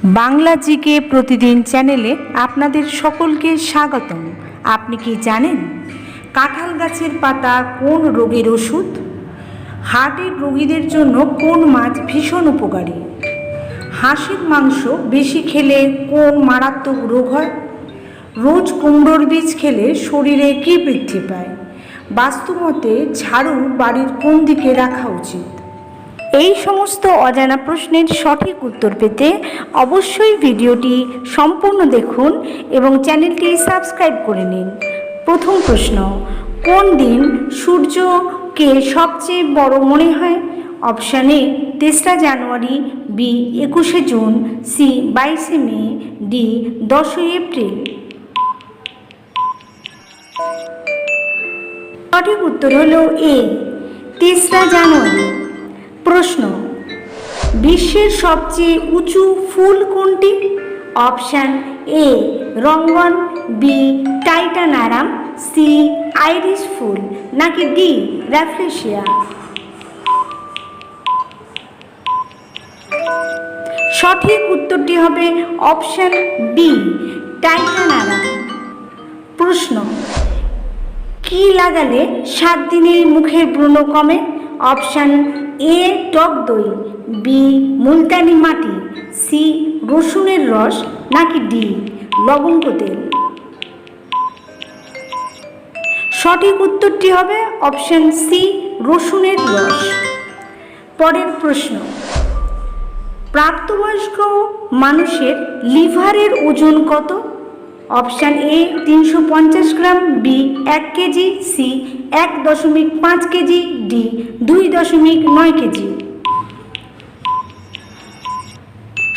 Bangla GK প্রতিদিন চ্যানেলে আপনাদের সকলকে স্বাগতম। আপনি কি জানেন কাঁঠাল গাছের পাতা কোন রোগের ওষুধ? হার্টের রোগীদের জন্য কোন মাছ ভীষণ উপকারী? হাঁসের মাংস বেশি খেলে কোন মারাত্মক রোগ হয়? রোজ কুমড়োর বীজ খেলে শরীরে কী বৃদ্ধি পায়? বাস্তুমতে ঝাড়ু বাড়ির কোন দিকে রাখা উচিত? এই সমস্ত অজানা প্রশ্নের সঠিক উত্তর পেতে অবশ্যই ভিডিওটি সম্পূর্ণ দেখুন এবং চ্যানেলটি সাবস্ক্রাইব করে নিন। প্রথম প্রশ্ন, কোন দিন সূর্যকে সবচেয়ে বড় মনে হয়? অপশান এ 3রা জানুয়ারি, বি 21শে জুন, সি 22শে মে, ডি 10ই এপ্রিল। সঠিক উত্তর হলো এ 3রা জানুয়ারি। প্রশ্ন, বিশ্বের সবচেয়ে উঁচু ফুল কোনটি? অপশান এ রঙ্গন, বি টাইটানারাম, সি আইরিশ ফুল, নাকি ডি র্যাফলেশিয়া? সঠিক উত্তরটি হবে অপশান বি টাইটানারাম। প্রশ্ন, কি লাগালে 7 দিনেই মুখের ব্রণ কমে? অপশান এ টক দই, বি মুলতানি মাটি, সি রসুনের রস, নাকি ডি লবঙ্গ তেল? সঠিক উত্তরটি হবে অপশান সি রসুনের রস। পরের প্রশ্ন, প্রাপ্তবয়স্ক মানুষের লিভারের ওজন কত? Option A 350 gram, B 1 KG, C 1.5 KG, D 2.9 KG.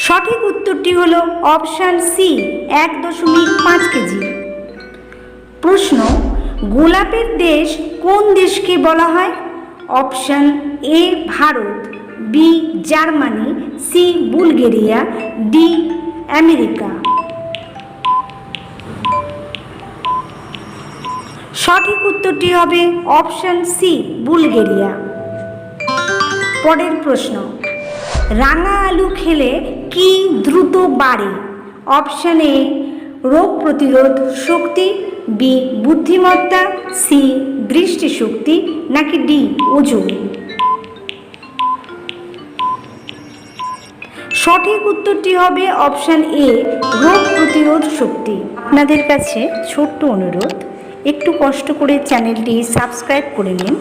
সঠিক উত্তরটি হলো অপশান সি 1.5 কেজি। প্রশ্ন, গোলাপের দেশ কোন দেশকে বলা হয়? Option A Bharat, B Germany, C Bulgaria, D America. সঠিক উত্তরটি হবে অপশান সি বুলগেরিয়া। পরের প্রশ্ন, রাঙা আলু খেলে কি দ্রুত বাড়ে? অপশান এ রোগ প্রতিরোধ শক্তি, বি বুদ্ধিমত্তা, সি দৃষ্টিশক্তি, নাকি ডি ওজন? সঠিক উত্তরটি হবে অপশান এ রোগ প্রতিরোধ শক্তি। আপনাদের কাছে ছোট্ট অনুরোধ, একটু কষ্ট করে চ্যানেলটি সাবস্ক্রাইব করে নিন,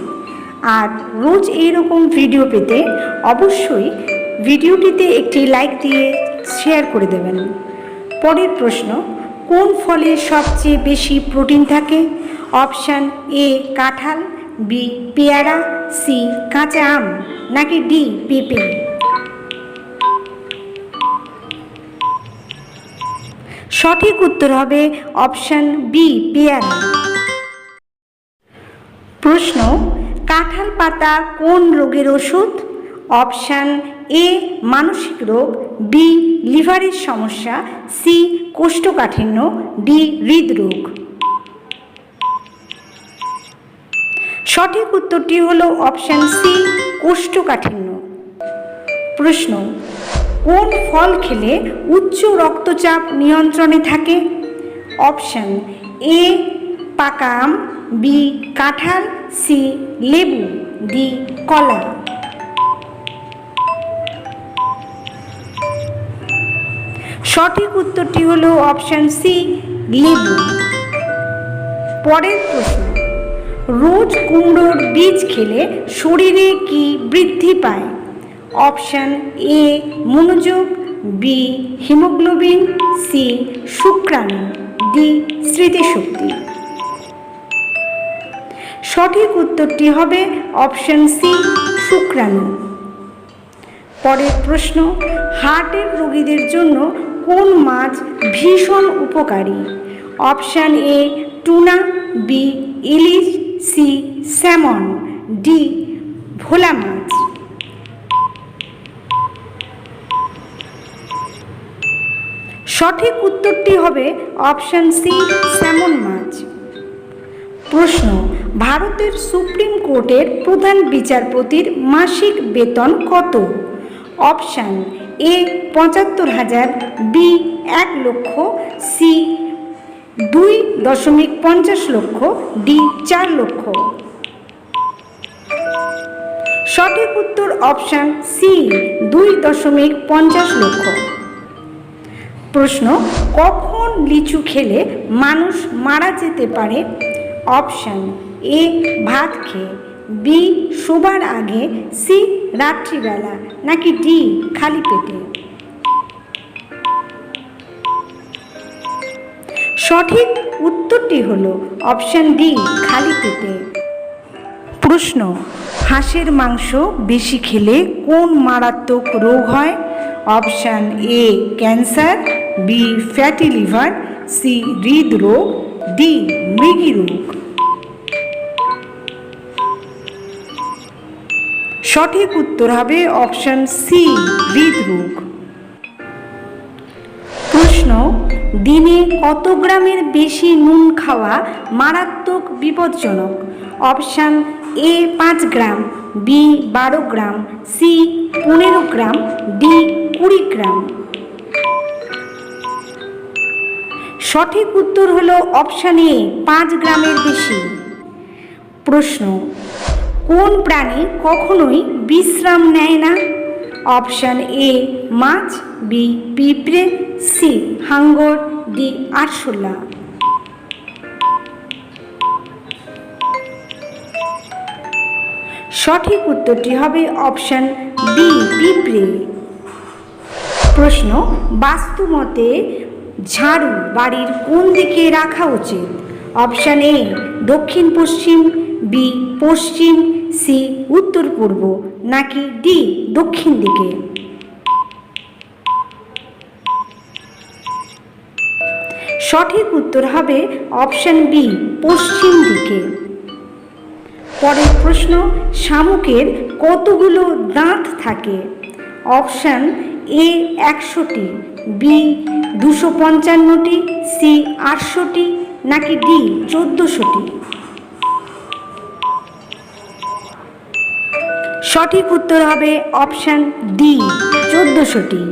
আর রোজ এইরকম ভিডিও পেতে অবশ্যই ভিডিওটিতে একটি লাইক দিয়ে শেয়ার করে দেবেন। পরের প্রশ্ন, কোন ফলে সবচেয়ে বেশি প্রোটিন থাকে? অপশান এ কাঁঠাল, বি পেয়ারা, সি কাঁচা আম, নাকি ডি পেঁপে? সঠিক উত্তর হবে অপশান বি পেয়ারা। প্রশ্ন, কাঁঠাল পাতা কোন রোগের ওষুধ? অপশান এ মানসিক রোগ, বি লিভারের সমস্যা, সি কোষ্ঠকাঠিন্য, ডি হৃদরোগ। সঠিক উত্তরটি হলো অপশান সি কোষ্ঠকাঠিন্য। প্রশ্ন, কোন ফল খেলে উচ্চ রক্তচাপ নিয়ন্ত্রণে থাকে? অপশান এ পাকা আম, বি কাঁঠাল, সি লেবু, ডি কলা। সঠিক উত্তরটি হলো অপশান সি লেবু। পরের প্রশ্ন, রোজ কুমড়োর বীজ খেলে শরীরে কি বৃদ্ধি পায়? অপশান এ মনোযোগ, বি হিমোগ্লোবিন, সি শুক্রাণু, ডি স্মৃতিশক্তি। সঠিক উত্তরটি হবে অপশান সি শুক্রাণু। পরের প্রশ্ন, হার্টের রোগীদের জন্য কোন মাছ ভীষণ উপকারী? অপশান এ টুনা, বি ইলিশ, সি স্যামন, ডি ভোলা মাছ। সঠিক উত্তরটি হবে অপশান সি স্যামন মাছ। প্রশ্ন, ভারতের সুপ্রিম কোর্টের প্রধান বিচারপতির মাসিক বেতন কত? অপশান এ ৭৫,০০০, বি ১,০০,০০০, সি ২.৫০ লক্ষ, ডি ৪ লক্ষ। সঠিক উত্তর অপশান সি ২.৫০ লক্ষ। প্রশ্ন, কখন লিচু খেলে মানুষ মারা যেতে পারে? অপশান এ ভাত খেয়ে, বি শোবার আগে, সি রাত্রিবেলা, নাকি ডি খালি পেটে। সঠিক উত্তরটি হলো অপশান ডি খালি পেটে। প্রশ্ন, হাঁসের মাংস বেশি খেলে কোন মারাত্মক রোগ হয়? Option A cancer, B fatty liver, C হৃদরোগ, ডি মৃগী রোগ। সঠিক উত্তর হবে অপশান সি হৃদরোগ। প্রশ্ন, দিনে কত গ্রামের বেশি নুন খাওয়া মারাত্মক বিপজ্জনক? Option A ৫ gram, B ১২ gram, C ১৫ gram, D ২০ gram. সঠিক উত্তর হলো অপশান এ ৫ গ্রামের বেশি। প্রশ্ন, কোন প্রাণী কখনোই বিশ্রাম নেয় না? অপশান এ মাছ, বি পিঁপড়ে, সি হাঙ্গর, ডি আরশোলা। সঠিক উত্তরটি হবে অপশান বি পিঁপড়ে। প্রশ্ন, বাস্তুমতে ঝাড়ু বাড়ির কোন দিকে রাখা উচিত? অপশান এ দক্ষিণ পশ্চিম, বি পশ্চিম, সি উত্তর পূর্ব, নাকি ডি দক্ষিণ দিকে। সঠিক উত্তর হবে অপশান বি পশ্চিম দিকে। পরের প্রশ্ন, শামুকের কতগুলো দাঁত থাকে? অপশান এ ১০০টি, বি ২৫৫টি, সি ৮০০টি, নাকি ডি ১৪০০টি। সঠিক উত্তর হবে অপশান ডি ১৪০০টি।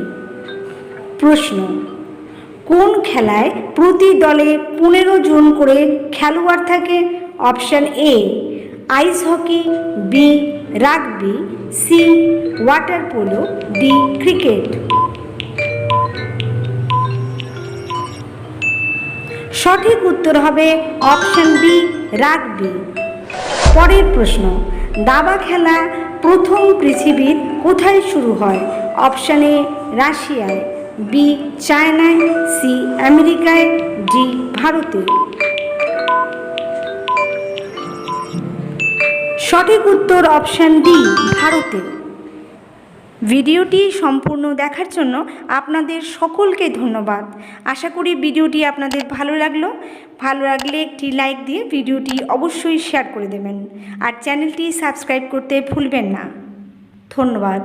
প্রশ্ন, কোন খেলায় প্রতি দলে ১৫ জন করে খেলোয়াড় থাকে? Option A ice hockey, B rugby, C water polo, D cricket. সঠিক উত্তর হবে অপশান বি রাগবি। পরের প্রশ্ন, দাবা খেলা প্রথম পৃথিবীর কোথায় শুরু হয়? অপশান এ রাশিয়ায়, বি চায়নায়, সি আমেরিকায়, ডি ভারতে। সঠিক উত্তর অপশান ডি ভারতে। ভিডিওটি সম্পূর্ণ দেখার জন্য আপনাদের সকলকে ধন্যবাদ। আশা করি ভিডিওটি আপনাদের ভালো লাগলে একটি লাইক দিয়ে ভিডিওটি অবশ্যই শেয়ার করে দেবেন আর চ্যানেলটি সাবস্ক্রাইব করতে ভুলবেন না। ধন্যবাদ।